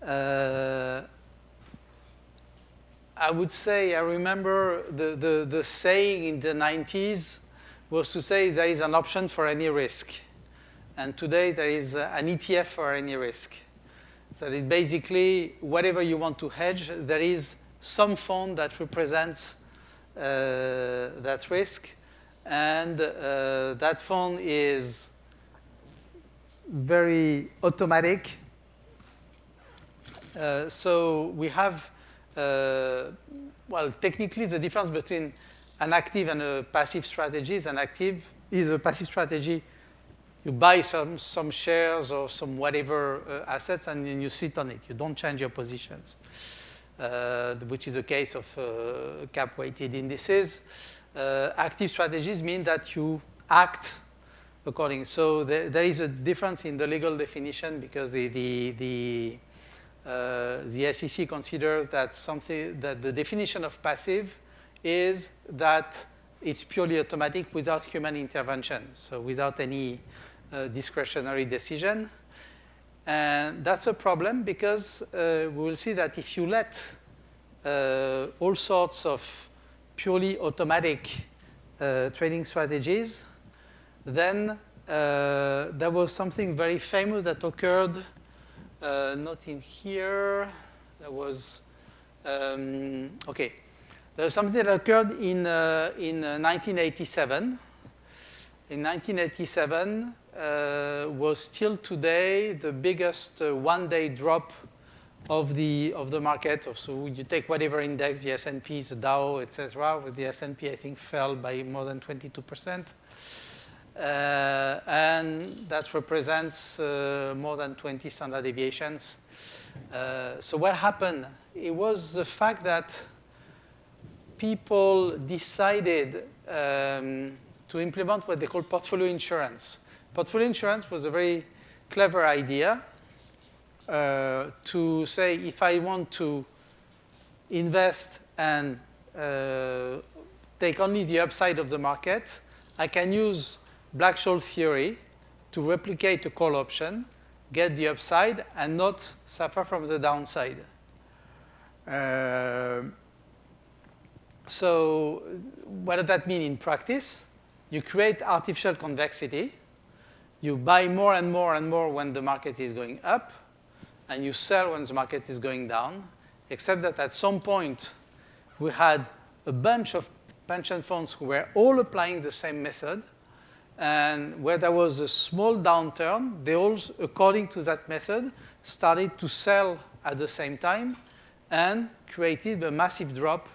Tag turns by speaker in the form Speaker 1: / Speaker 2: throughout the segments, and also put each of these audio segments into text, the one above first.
Speaker 1: I would say, I remember the saying in the 90s was to say there is an option for any risk. And today there is an ETF for any risk. So it basically, whatever you want to hedge, there is some fund that represents that risk. And that fund is very automatic. So we have, well, technically the difference between an active and a passive strategy is an active is a passive strategy. You buy some shares or some whatever assets and then you sit on it. You don't change your positions, which is the case of cap-weighted indices. Active strategies mean that you act according. So there is a difference in the legal definition because the SEC considers that the definition of passive is that it's purely automatic without human intervention, so without any discretionary decision. And that's a problem because we will see that if you let all sorts of purely automatic trading strategies, then there was something very famous that occurred, not in here, there was, okay. There was something that occurred in 1987. In 1987 was still today the biggest one-day drop of the market. So you take whatever index, the S&P, the Dow, etc. With the S&P, I think, fell by more than 22%. And that represents more than 20 standard deviations. So what happened? It was the fact that people decided to implement what they call portfolio insurance. Portfolio insurance was a very clever idea to say if I want to invest and take only the upside of the market, I can use Black-Scholes theory to replicate a call option, get the upside, and not suffer from the downside. So what does that mean in practice? You create artificial convexity. You buy more and more and more when the market is going up, and you sell when the market is going down, except that at some point we had a bunch of pension funds who were all applying the same method, and where there was a small downturn, they all, according to that method, started to sell at the same time and created a massive drop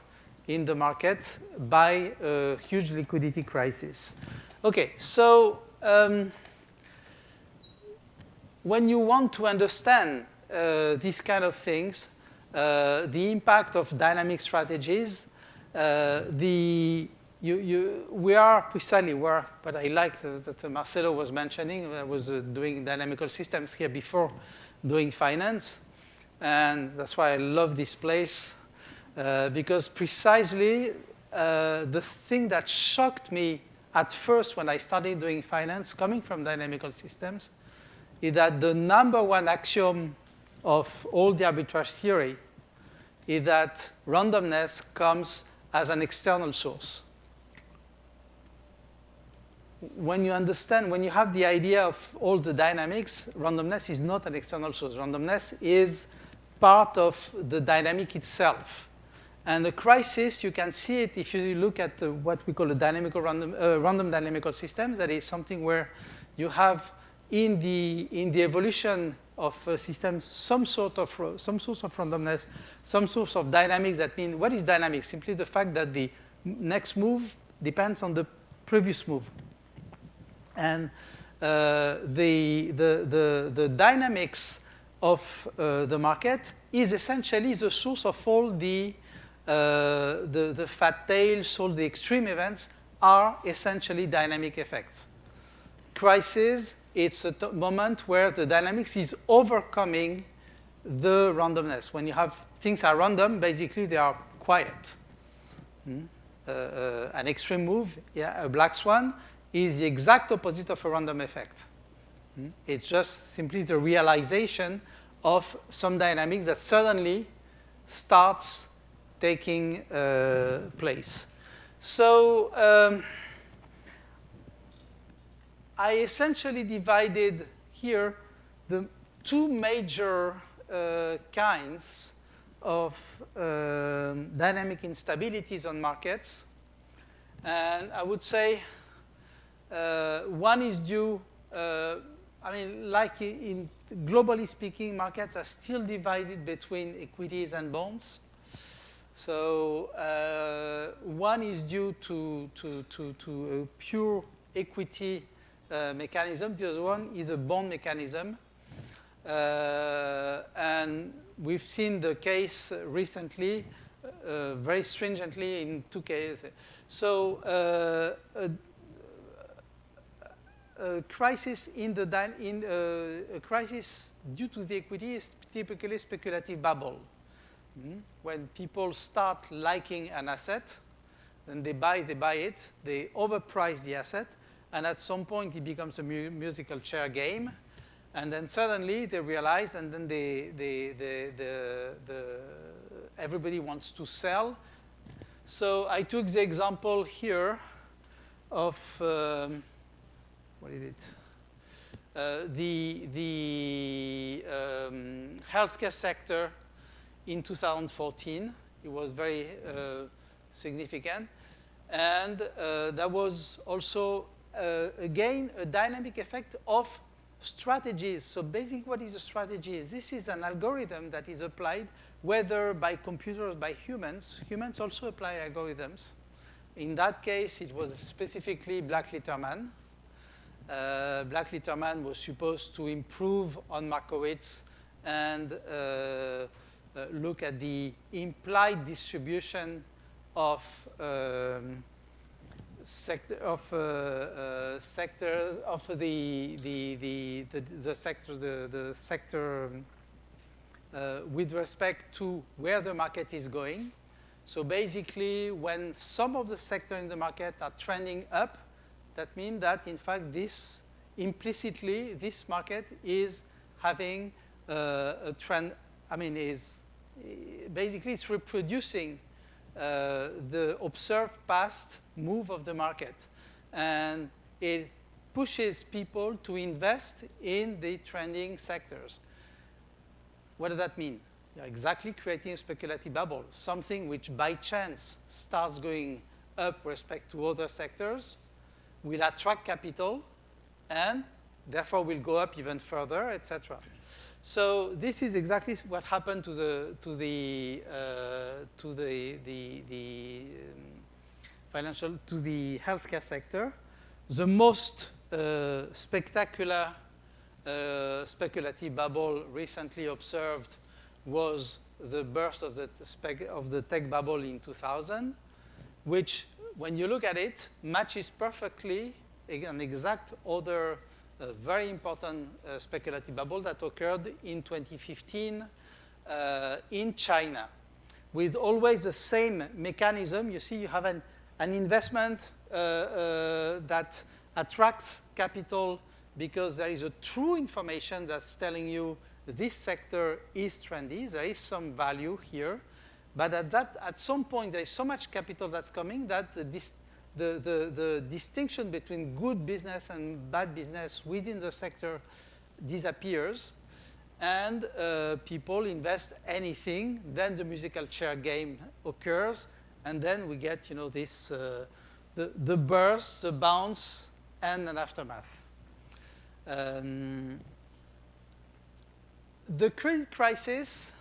Speaker 1: in the market by a huge liquidity crisis. Okay, so when you want to understand these kind of things, the impact of dynamic strategies, we are precisely where, but I like that Marcelo was mentioning, I was doing dynamical systems here before doing finance, and that's why I love this place. Because precisely the thing that shocked me at first when I started doing finance, coming from dynamical systems, is that the number one axiom of all the arbitrage theory is that randomness comes as an external source. When you understand, when you have the idea of all the dynamics, randomness is not an external source. Randomness is part of the dynamic itself. And the crisis, you can see it if you look at what we call a random dynamical system. That is something where you have in the evolution of systems some source of randomness, some source of dynamics. That means what is dynamics? Simply the fact that the next move depends on the previous move. And the dynamics of the market is essentially the source of all the fat tails, all the extreme events are essentially dynamic effects. Crisis, it's a moment where the dynamics is overcoming the randomness. When you have things are random, basically they are quiet. An extreme move, yeah, a black swan, is the exact opposite of a random effect. It's just simply the realization of some dynamics that suddenly starts taking place. So I essentially divided here the two major kinds of dynamic instabilities on markets. And I would say one is due, like in globally speaking, markets are still divided between equities and bonds. So one is due to a pure equity mechanism. The other one is a bond mechanism. And we've seen the case recently, very stringently in two cases. So a crisis a crisis due to the equity is typically a speculative bubble. When people start liking an asset, then they buy it, they overprice the asset, and at some point it becomes a musical chair game, and then suddenly they realize, and then everybody wants to sell. So I took the example here of what is it? The healthcare sector in 2014. It was very significant. And there was also, again, a dynamic effect of strategies. So basically, what is a strategy? This is an algorithm that is applied, whether by computers or by humans. Humans also apply algorithms. In that case, it was specifically Black-Litterman. Black-Litterman was supposed to improve on Markowitz and look at the implied distribution of sectors of the sector with respect to where the market is going. So basically, when some of the sectors in the market are trending up, that means that in fact this implicitly this market is having a trend. Is basically it's reproducing the observed past move of the market, and it pushes people to invest in the trending sectors. What does that mean? You're exactly creating a speculative bubble, something which by chance starts going up with respect to other sectors, will attract capital, and therefore will go up even further, etc. So this is exactly what happened to the healthcare sector. The most spectacular speculative bubble recently observed was the burst of the tech bubble in 2000, which, when you look at it, matches perfectly an exact other very important speculative bubble that occurred in 2015 in China, with always the same mechanism. You see, you have an investment that attracts capital because there is a true information that's telling you this sector is trendy, there is some value here, but at some point there is so much capital that's coming that the distinction between good business and bad business within the sector disappears, and people invest anything. Then the musical chair game occurs, and then we get, this the burst, the bounce, and an aftermath. The credit crisis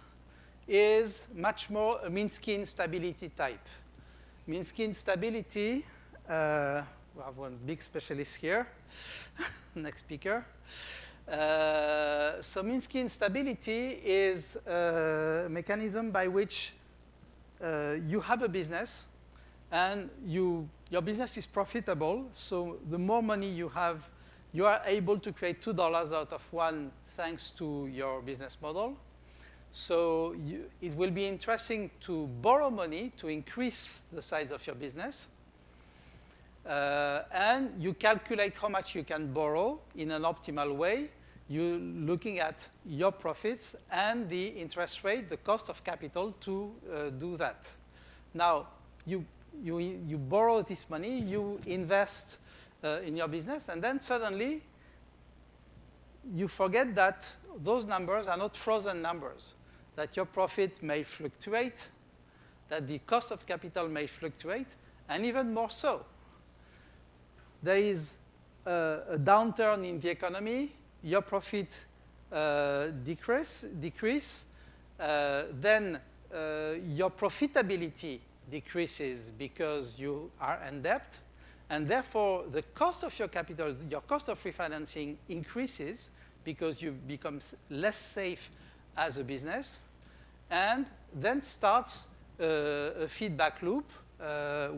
Speaker 1: is much more a Minsky instability type. Minsky instability, we have one big specialist here, next speaker. So Minsky instability is a mechanism by which you have a business and your business is profitable, so the more money you have, you are able to create $2 out of one thanks to your business model. So it will be interesting to borrow money to increase the size of your business. And you calculate how much you can borrow in an optimal way. you're looking at your profits and the interest rate, the cost of capital to do that. Now, you borrow this money, you invest in your business, and then suddenly you forget that those numbers are not frozen numbers, that your profit may fluctuate, that the cost of capital may fluctuate, and even more so. There is a downturn in the economy, your profit decrease, then your profitability decreases because you are in debt, and therefore the cost of your capital, your cost of refinancing increases because you become less safe as a business, and then starts a feedback loop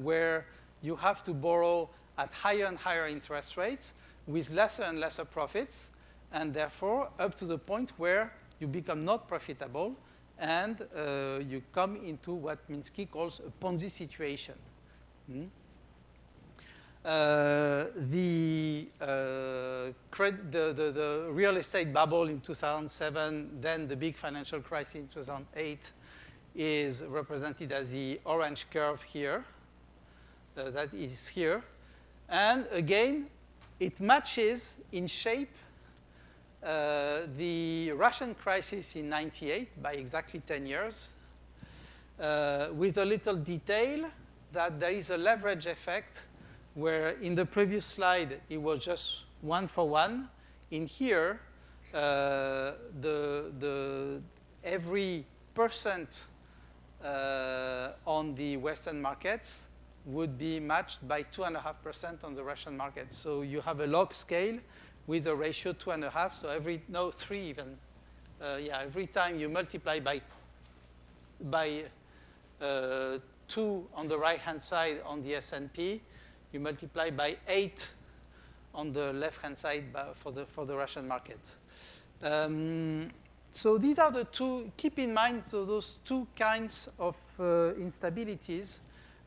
Speaker 1: where you have to borrow at higher and higher interest rates with lesser and lesser profits, and therefore up to the point where you become not profitable and you come into what Minsky calls a Ponzi situation. The real estate bubble in 2007, then the big financial crisis in 2008 is represented as the orange curve here. That is here. And again, it matches in shape the Russian crisis in '98 by exactly 10 years, with a little detail that there is a leverage effect where in the previous slide it was just 1 for 1. In here, every percent on the Western markets would be matched by 2.5% on the Russian market. So you have a log scale with a ratio 2.5. So three even. Every time you multiply by 2 on the right-hand side on the S&P, you multiply by 8 on the left-hand side for the Russian market. So these are the two, keep in mind, so those two kinds of instabilities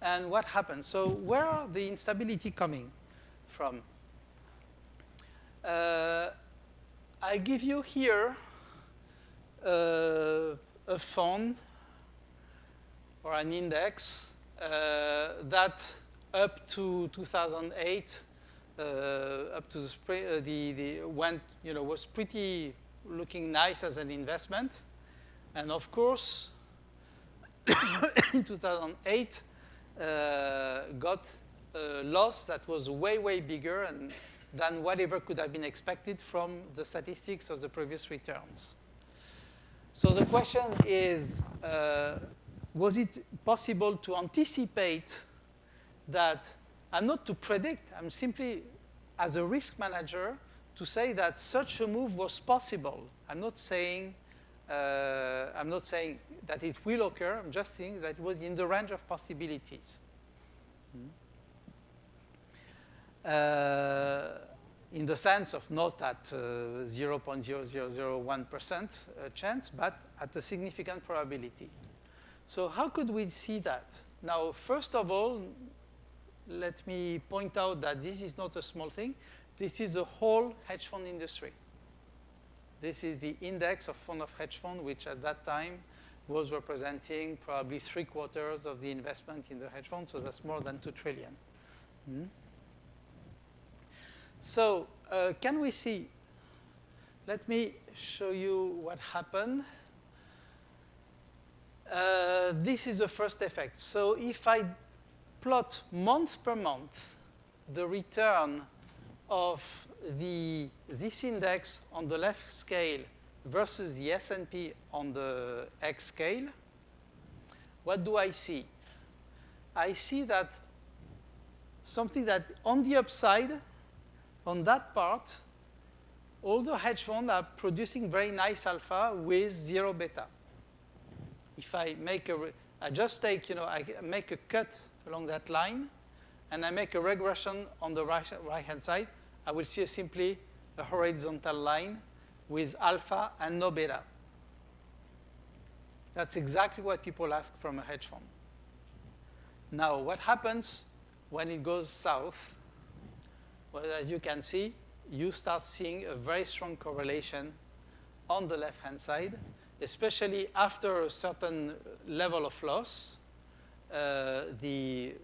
Speaker 1: and what happens. So where are the instability coming from? I give you here a fund or an index that up to 2008, up to the spring, was pretty looking nice as an investment, and of course, in 2008, got a loss that was way bigger than whatever could have been expected from the statistics of the previous returns. So the question is, was it possible to anticipate that? I'm not to predict, I'm simply, as a risk manager, to say that such a move was possible. I'm not saying that it will occur, I'm just saying that it was in the range of possibilities. In the sense of not at 0.0001% chance, but at a significant probability. So how could we see that? Now, first of all, let me point out that this is not a small thing. This is the whole hedge fund industry. This is the index of fund of hedge fund, which at that time was representing probably 3/4 of the investment in the hedge fund, so that's more than 2 trillion. So can we see? Let me show you what happened. This is the first effect. So if I plot month per month the return of this index on the left scale versus the S&P on the X scale, what do I see? I see that something that on the upside, on that part, all the hedge funds are producing very nice alpha with 0 beta. If I make I just take, I make a cut along that line, and I make a regression on the right-hand side, I will see simply a horizontal line with alpha and no beta. That's exactly what people ask from a hedge fund. Now, what happens when it goes south? Well, as you can see, you start seeing a very strong correlation on the left-hand side, especially after a certain level of loss. The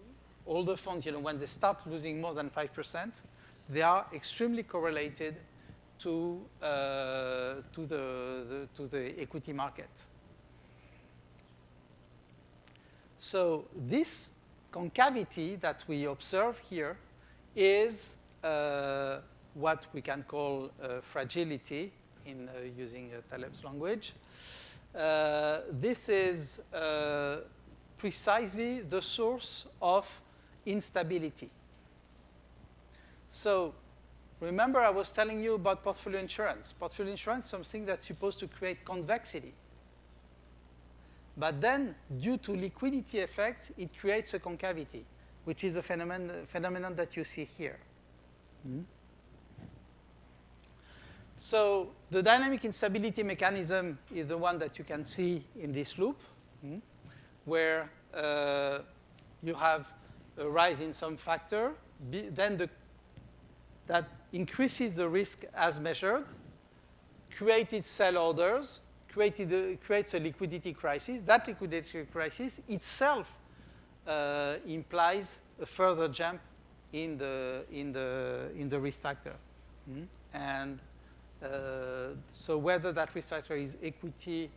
Speaker 1: older funds, when they start losing more than 5%, they are extremely correlated to the equity market. So this concavity that we observe here is what we can call fragility in using Taleb's language. This is precisely the source of instability. So remember I was telling you about portfolio insurance. Portfolio insurance is something that's supposed to create convexity. But then, due to liquidity effect, it creates a concavity, which is a phenomenon that you see here. So the dynamic instability mechanism is the one that you can see in this loop, where you have a rise in some factor, then that increases the risk as measured, created sell orders, creates a liquidity crisis. That liquidity crisis itself implies a further jump in the risk factor. And so whether that risk factor is equity,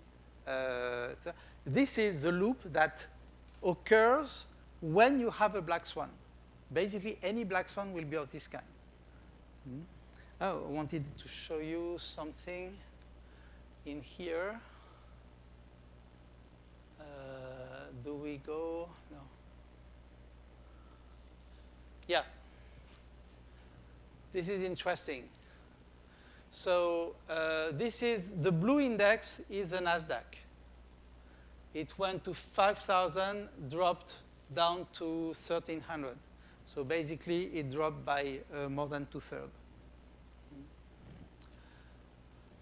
Speaker 1: this is the loop that occurs when you have a black swan. Basically, any black swan will be of this kind. Oh, I wanted to show you something in here. Do we go? No. Yeah. This is interesting. So this is the blue index is the NASDAQ. It went to 5,000, dropped down to 1,300. So basically, it dropped by more than 2/3.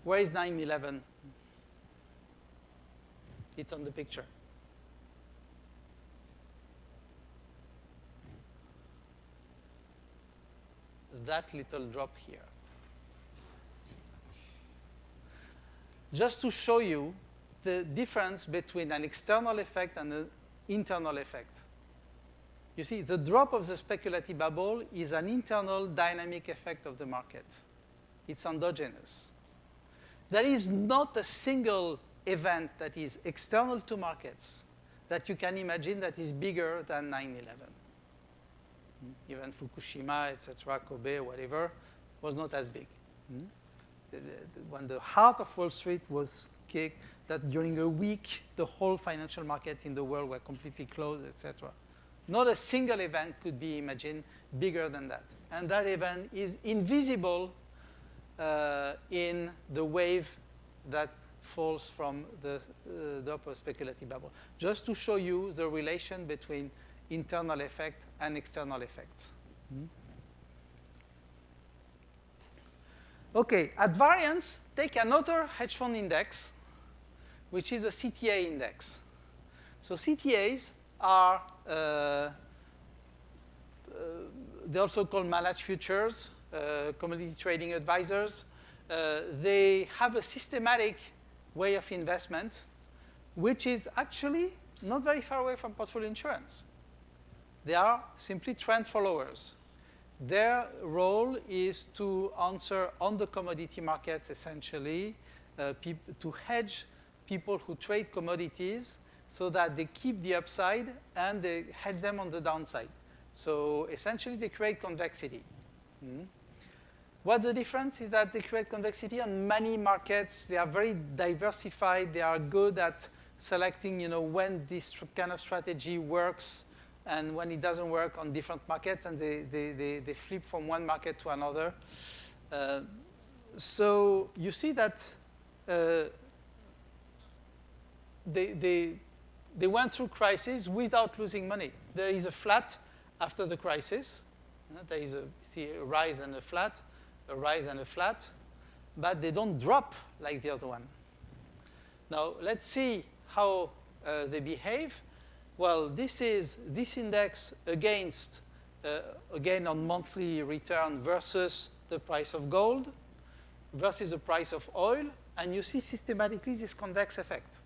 Speaker 1: Where is 9/11? It's on the picture. That little drop here. Just to show you the difference between an external effect and an internal effect. You see, the drop of the speculative bubble is an internal dynamic effect of the market. It's endogenous. There is not a single event that is external to markets that you can imagine that is bigger than 9/11. Even Fukushima, etc., Kobe, whatever, was not as big. When the heart of Wall Street was kicked, that during a week, the whole financial markets in the world were completely closed, etc. Not a single event could be imagined bigger than that. And that event is invisible in the wave that falls from the upper speculative bubble. Just to show you the relation between internal effect and external effects. Okay, at variance, take another hedge fund index, which is a CTA index. So CTAs are, they're also called managed futures, commodity trading advisors. They have a systematic way of investment, which is actually not very far away from portfolio insurance. They are simply trend followers. Their role is to answer on the commodity markets, essentially, to hedge people who trade commodities so that they keep the upside and they hedge them on the downside. So essentially, they create convexity. What's the difference is that they create convexity on many markets. They are very diversified. They are good at selecting, when this kind of strategy works and when it doesn't work on different markets, and they flip from one market to another. So you see that they went through crisis without losing money. There is a flat after the crisis. There is a rise and a flat, a rise and a flat, but they don't drop like the other one. Now, let's see how they behave. Well, this is this index against, again, on monthly return versus the price of gold versus the price of oil, and you see systematically this convex effect.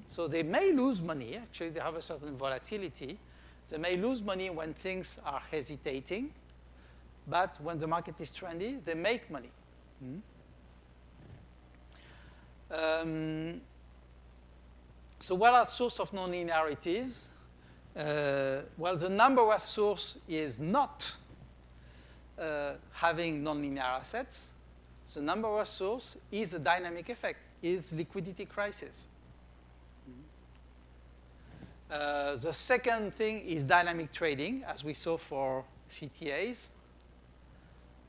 Speaker 1: So they may lose money. Actually, they have a certain volatility. They may lose money when things are hesitating, but when the market is trendy, they make money. So what are sources of nonlinearities? Well, the number one source is not having nonlinear assets. The number one source is a dynamic effect, is liquidity crisis. The second thing is dynamic trading, as we saw for CTAs.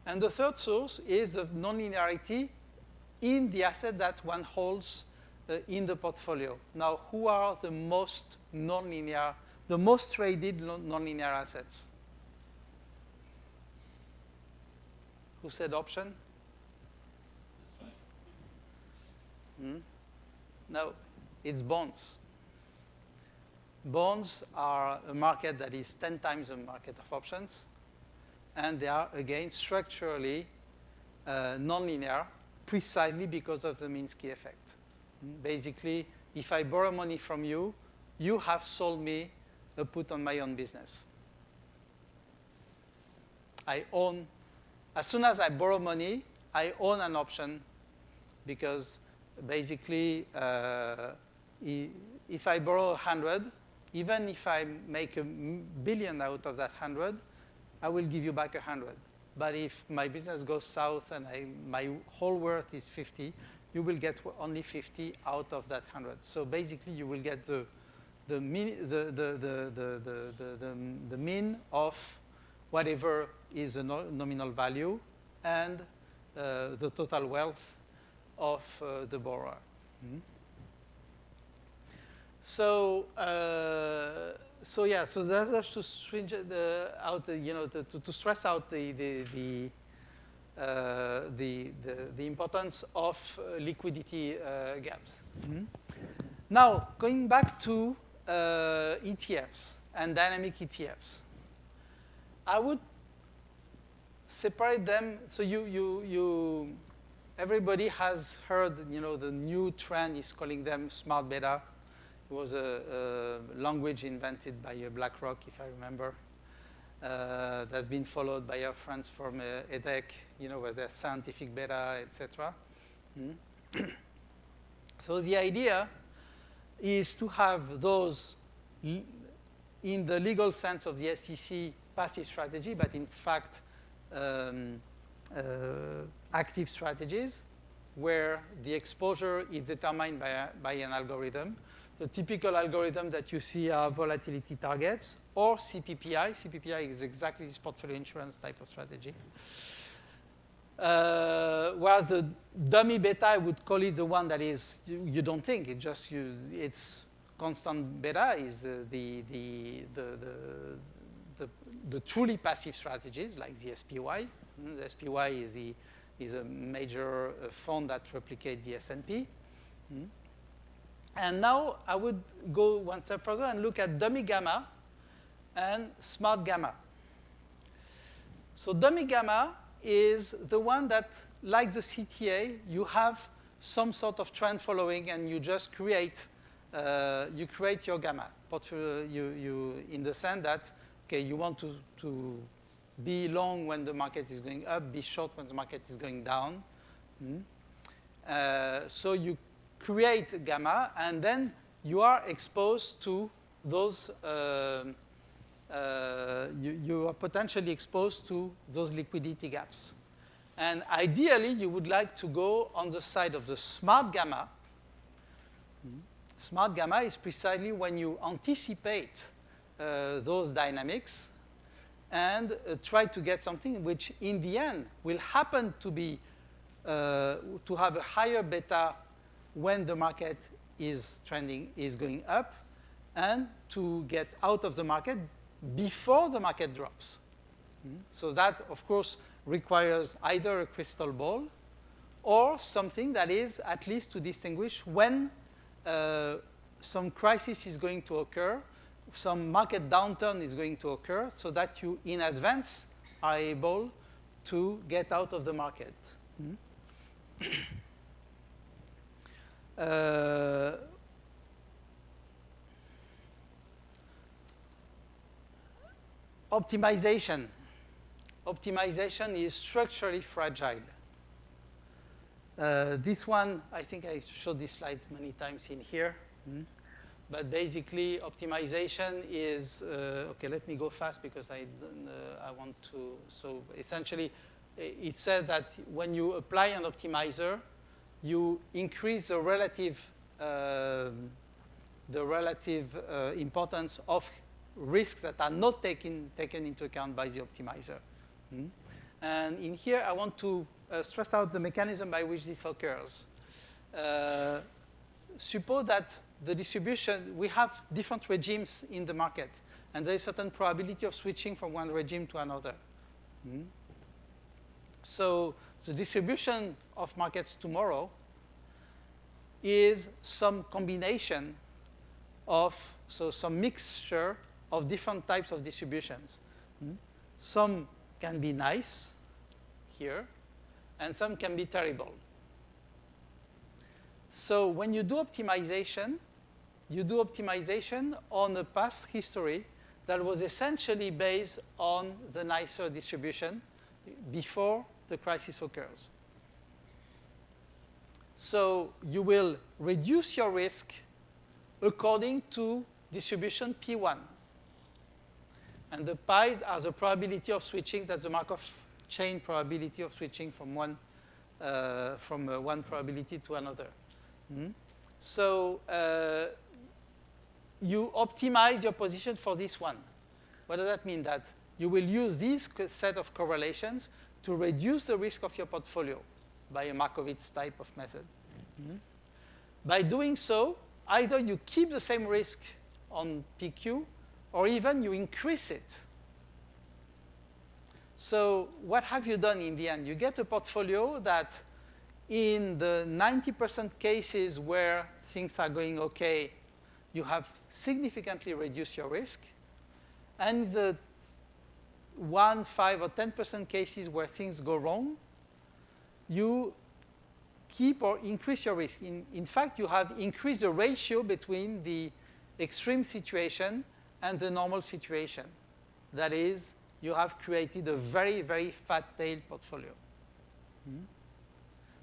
Speaker 1: And the third source is the nonlinearity in the asset that one holds in the portfolio. Now, who are the most nonlinear, the most traded nonlinear assets? Who said option? No, it's bonds. Bonds are a market that is 10 times the market of options, and they are, again, structurally nonlinear, precisely because of the Minsky effect. Basically, if I borrow money from you, you have sold me a put on my own business. I own, as soon as I borrow money, I own an option, because basically, if I borrow 100, even if I make a billion out of that 100, I will give you back 100. But if my business goes south and my whole worth is 50, you will get only 50 out of that 100. So basically, you will get the mean of whatever is a nominal value and the total wealth of the borrower. So that's to string out, to stress out the importance of liquidity gaps. Now, going back to ETFs and dynamic ETFs, I would separate them. So everybody has heard, the new trend is calling them smart beta. It was a language invented by BlackRock, if I remember. That's been followed by our friends from EDEC, with their scientific beta, etc. So the idea is to have those, in the legal sense of the SEC, passive strategy, but in fact, active strategies, where the exposure is determined by an algorithm. The typical algorithm that you see are volatility targets or CPPI. CPPI is exactly this portfolio insurance type of strategy. Whereas the dummy beta, I would call it the one that is, you don't think, it's constant beta is the truly passive strategies like the SPY. The SPY is a major fund that replicates the S&P. And now I would go one step further and look at dummy gamma and smart gamma. So dummy gamma is the one that, like the CTA, you have some sort of trend following, and you just create your gamma portfolio. In the sense that, okay, you want to be long when the market is going up, be short when the market is going down. So you create gamma, and then you are exposed to those, you are potentially exposed to those liquidity gaps. And ideally, you would like to go on the side of the smart gamma. Smart gamma is precisely when you anticipate those dynamics and try to get something which, in the end, will happen to be to have a higher beta when the market is trending, is going up, and to get out of the market before the market drops. So that, of course, requires either a crystal ball or something that is at least to distinguish when some crisis is going to occur, some market downturn is going to occur, so that you, in advance, are able to get out of the market. Optimization. Optimization is structurally fragile. This one, I think I showed this slide many times in here. But basically, optimization is, okay, let me go fast because I want to, so essentially, it says that when you apply an optimizer, you increase the relative importance of risks that are not taken into account by the optimizer. And in here, I want to stress out the mechanism by which this occurs. Suppose that the distribution, we have different regimes in the market, and there is a certain probability of switching from one regime to another. So the distribution of markets tomorrow is some combination of, so some mixture of different types of distributions. Some can be nice here, and some can be terrible. So when you do optimization on a past history that was essentially based on the nicer distribution before the crisis occurs. So you will reduce your risk according to distribution P1. And the pi's are the probability of switching, that's the Markov chain probability of switching from one probability to another. So you optimize your position for this one. What does that mean? That you will use this set of correlations to reduce the risk of your portfolio by a Markowitz type of method. By doing so, either you keep the same risk on PQ, or even you increase it. So what have you done in the end? You get a portfolio that in the 90% cases where things are going okay, you have significantly reduced your risk. And the 1, 5, or 10% cases where things go wrong, you keep or increase your risk. In fact, you have increased the ratio between the extreme situation and the normal situation. That is, you have created a very, very fat-tailed portfolio.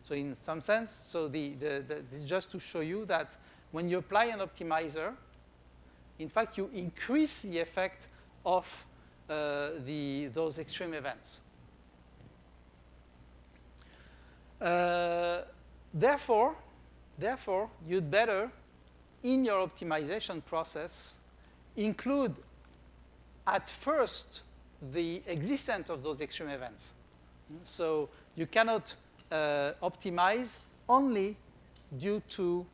Speaker 1: So in some sense, so just to show you that when you apply an optimizer, in fact, you increase the effect of those extreme events. Therefore, you'd better, in your optimization process, include at first the existence of those extreme events. So you cannot optimize only due to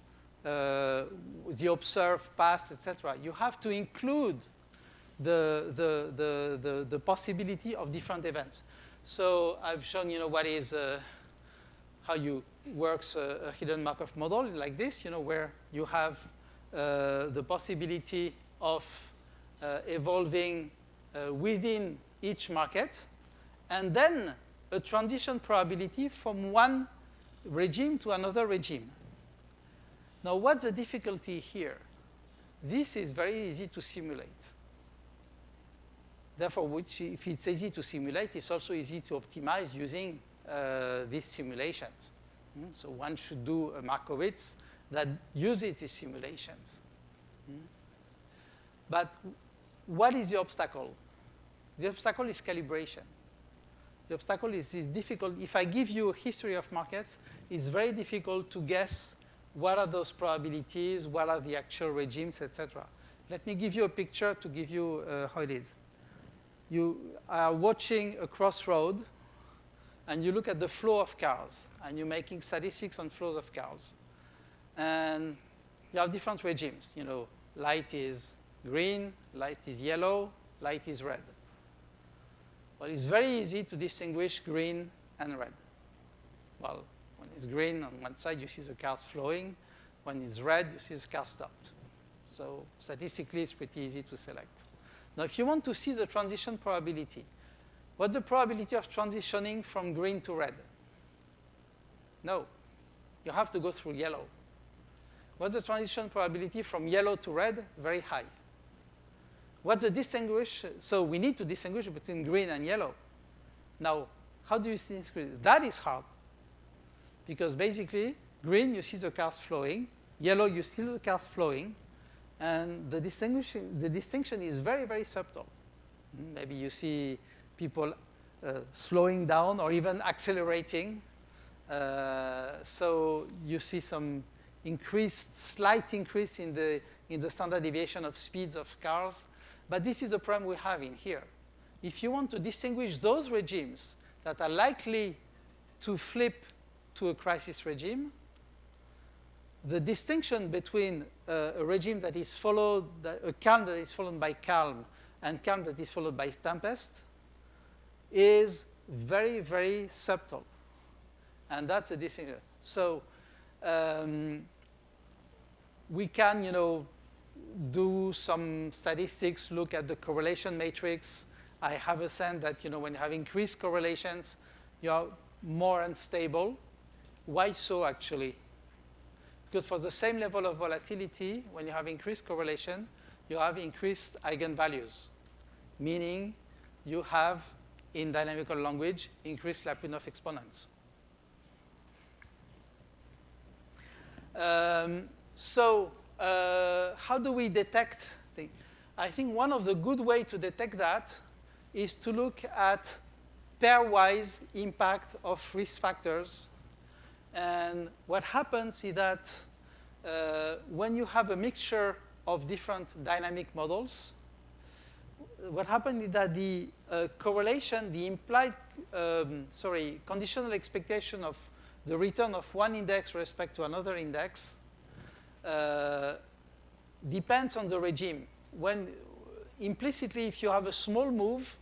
Speaker 1: the observed past, etc. You have to include the possibility of different events. So I've shown what is how you works a hidden Markov model like this, where you have the possibility of evolving within each market, and then a transition probability from one regime to another regime. Now, what's the difficulty here? This is very easy to simulate. Therefore, if it's easy to simulate, it's also easy to optimize using these simulations. So one should do a Markowitz that uses these simulations. But what is the obstacle? The obstacle is calibration. The obstacle is difficult. If I give you a history of markets, it's very difficult to guess what are those probabilities, what are the actual regimes, etc. Let me give you a picture to give you how it is. You are watching a crossroad, and you look at the flow of cars, and you're making statistics on flows of cars. And you have different regimes. Light is green, light is yellow, light is red. Well, it's very easy to distinguish green and red. Well, when it's green on one side, you see the cars flowing. When it's red, you see the cars stopped. So statistically, it's pretty easy to select. Now, if you want to see the transition probability, What's the probability of transitioning from green to red? No. You have to go through yellow. What's the transition probability from yellow to red? Very high. What's the distinguish? So we need to distinguish between green and yellow. Now, how do you distinguish? That is hard. Because basically, green, you see the cars flowing. Yellow, you see the cars flowing. And the distinction is very, very subtle. Maybe you see people slowing down or even accelerating. So you see some slight increase in the standard deviation of speeds of cars. But this is a problem we have in here. If you want to distinguish those regimes that are likely to flip to a crisis regime, the distinction between a regime that is followed, a calm that is followed by calm and calm that is followed by tempest is very, very subtle. And that's a distinction. So we can, do some statistics, look at the correlation matrix. I have a sense that, when you have increased correlations, you are more unstable. Why so, actually? Because for the same level of volatility, when you have increased correlation, you have increased eigenvalues, meaning you have, in dynamical language, increased Lyapunov exponents. How do we detect things? I think one of the good ways to detect that is to look at pairwise impact of risk factors. And what happens is that when you have a mixture of different dynamic models, what happens is that the correlation, the implied, conditional expectation of the return of one index with respect to another index depends on the regime. When implicitly, if you have a small move,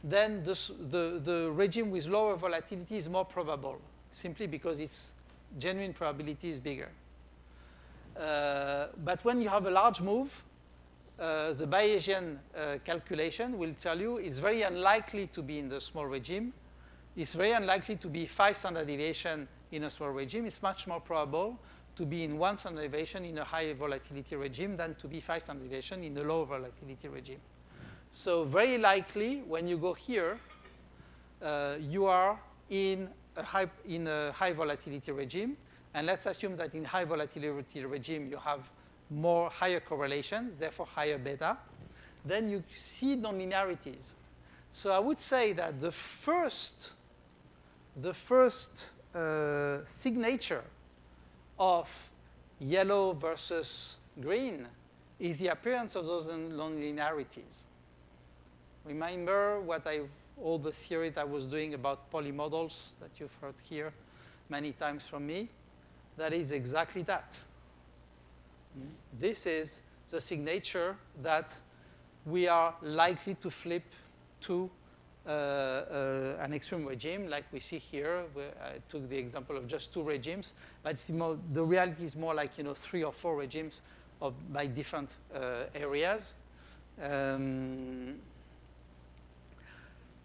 Speaker 1: then the regime with lower volatility is more probable, simply because its genuine probability is bigger. But when you have a large move, the Bayesian calculation will tell you it's very unlikely to be in the small regime. It's very unlikely to be 5 standard deviation in a small regime. It's much more probable to be in 1 standard deviation in a high volatility regime than to be 5 standard deviation in a low volatility regime. So very likely, when you go here, you are in a high volatility regime. And let's assume that in high volatility regime, you have higher correlations, therefore higher beta. Then you see nonlinearities. So I would say that the first signature of yellow versus green is the appearance of those nonlinearities. Remember all the theory that I was doing about polymodels that you've heard here many times from me? That is exactly that. This is the signature that we are likely to flip to an extreme regime, like we see here. I took the example of just 2 regimes, but the reality is more like 3 or 4 regimes by different areas.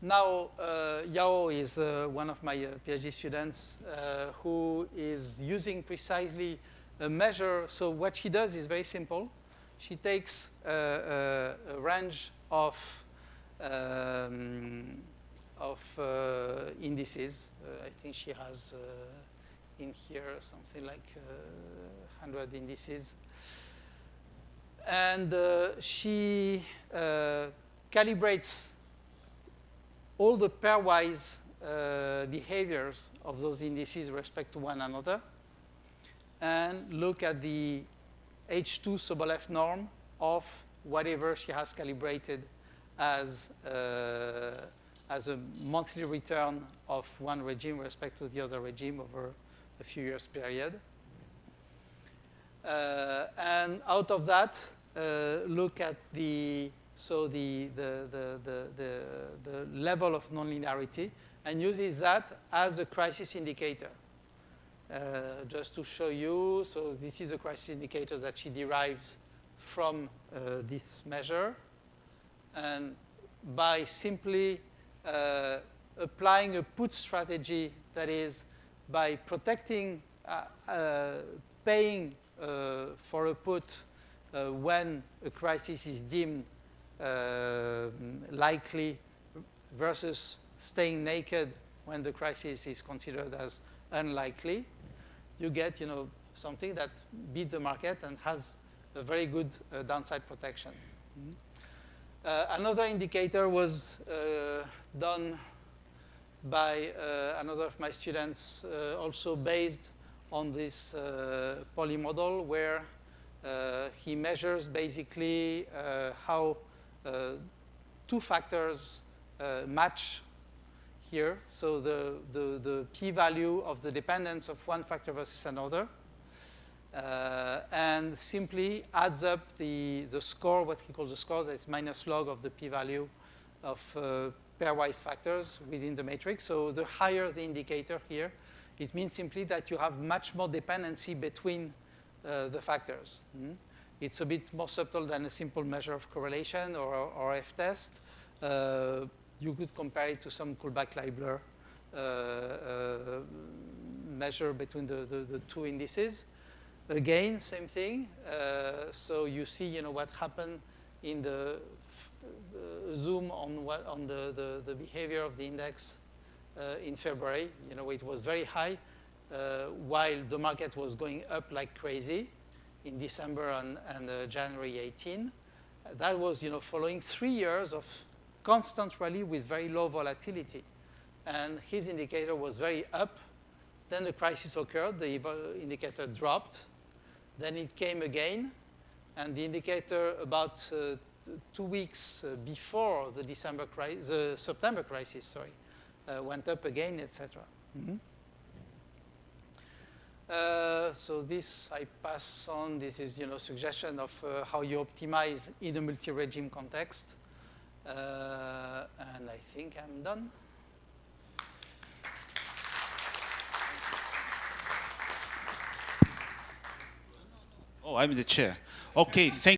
Speaker 1: Now, Yao is one of my PhD students who is using precisely a measure. So what she does is very simple. She takes a range of indices. I think she has in here something like 100 indices. And she calibrates all the pairwise behaviors of those indices with respect to one another, and look at the H2 Sobolev norm of whatever she has calibrated as a monthly return of one regime with respect to the other regime over a few years period. And out of that, look at the level of nonlinearity, and uses that as a crisis indicator. Just to show you, so this is a crisis indicator that she derives from this measure. And by simply applying a put strategy, that is, by protecting, paying for a put when a crisis is deemed likely versus staying naked when the crisis is considered as unlikely, you get, something that beats the market and has a very good downside protection. Another indicator was done by another of my students, also based on this poly model, where he measures basically how two factors match here. So the p-value of the dependence of one factor versus another, and simply adds up the score, what he calls the score, that is minus log of the p-value of pairwise factors within the matrix. So the higher the indicator here, it means simply that you have much more dependency between the factors. It's a bit more subtle than a simple measure of correlation or F-test. You could compare it to some Kullback-Leibler measure between the two indices. Again, same thing. So you see, what happened in the zoom on the behavior of the index in February. It was very high, while the market was going up like crazy in December and January 18. That was, following 3 years of constant rally with very low volatility. And his indicator was very up. Then the crisis occurred, the indicator dropped. Then it came again, and the indicator about 2 weeks before the September crisis, went up again, etc. So this I pass on. This is, suggestion of how you optimize in a multi-regime context. And I think I'm done.
Speaker 2: Oh, I'm the chair. Okay, thank